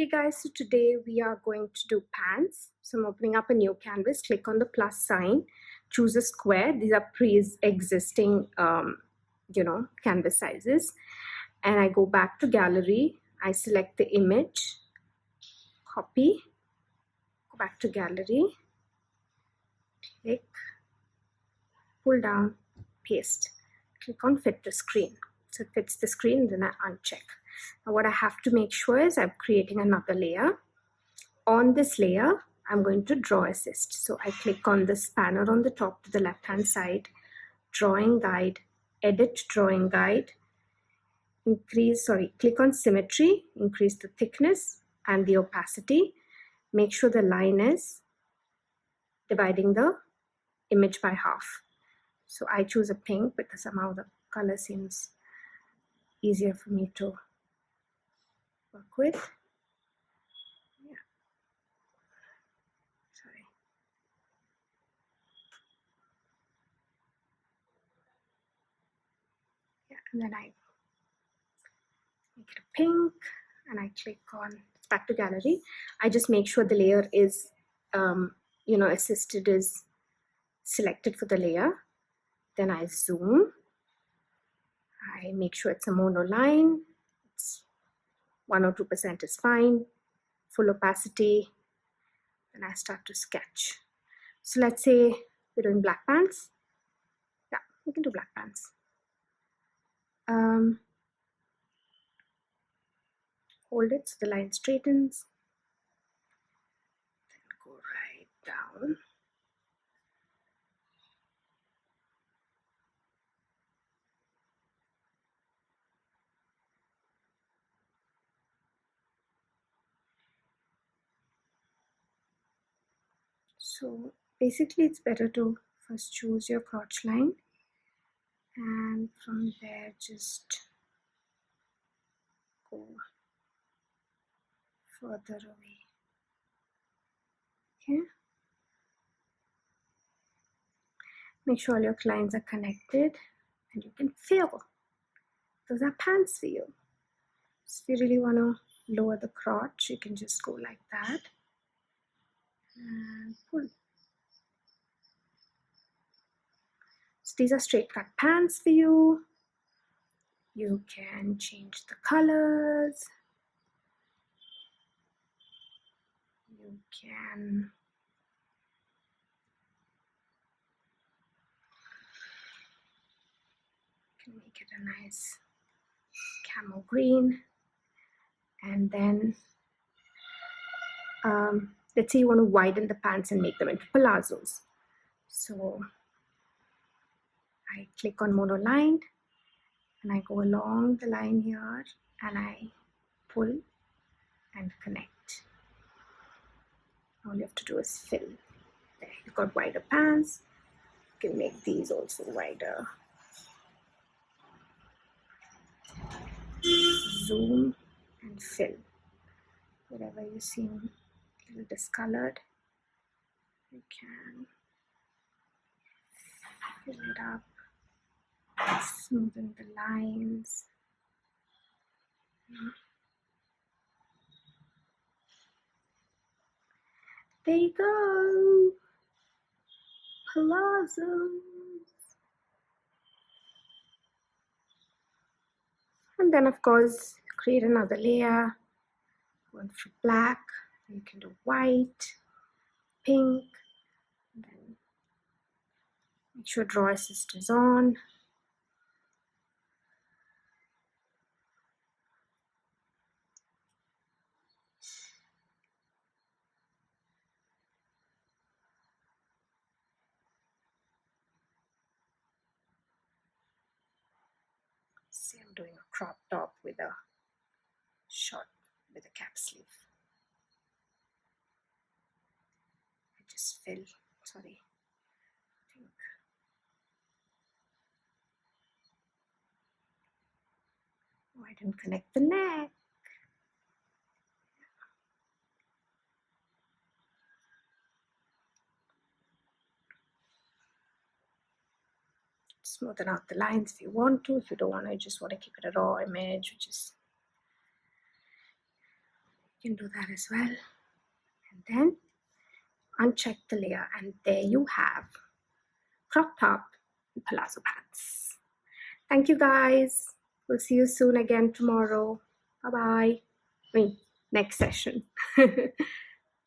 Hey guys, so today we are going to do pants. So I'm opening up a new canvas, click on the plus sign, choose a square. These are pre-existing, canvas sizes. And I go back to gallery. I select the image, copy, go back to gallery, click, pull down, paste. Click on fit the screen. So it fits the screen, then I uncheck. Now what I have to make sure is I'm creating another layer. On this layer, I'm going to draw assist. So I click on the spanner on the top to the left hand side, drawing guide, edit drawing guide, click on symmetry, increase the thickness and the opacity. Make sure the line is dividing the image by half. So I choose a pink because somehow the color seems easier for me to work with. And then I make it a pink and I click on back to gallery. I just make sure the layer is, assisted is selected for the layer. Then I zoom. I make sure it's a mono line. It's 1 or 2% is fine. Full opacity. And I start to sketch. So let's say we're doing black pants. Yeah, we can do black pants. Hold it so the line straightens. Then go right down. So basically it's better to first choose your crotch line and from there just go further away. Okay. Make sure all your lines are connected and you can fill. Those are pants for you. So if you really want to lower the crotch, you can just go like that and pull. So these are straight cut pants for you. You can change the colors. You can make it a nice camel green. And then let's say you want to widen the pants and make them into palazzos. So I click on monoline and I go along the line here and I pull and connect. All you have to do is fill. There, you've got wider pants. You can make these also wider. Zoom and fill. Wherever you seem a little discolored, you can fill it up, smoothen the lines. There you go. Palazzos. And then of course, create another layer. One for black. You can do white, pink. And then make sure draw assist is on. See, I'm doing a crop top with a short with a cap sleeve. I just fill, sorry, I think. Oh, I didn't connect the neck. Smoothen out the lines if you want to. If you don't want to, you just want to keep it a raw image, which is You can do that as well. And then uncheck the layer, and there you have crop top and palazzo pants. Thank you guys. We'll see you soon again tomorrow. Bye bye. I mean, next session.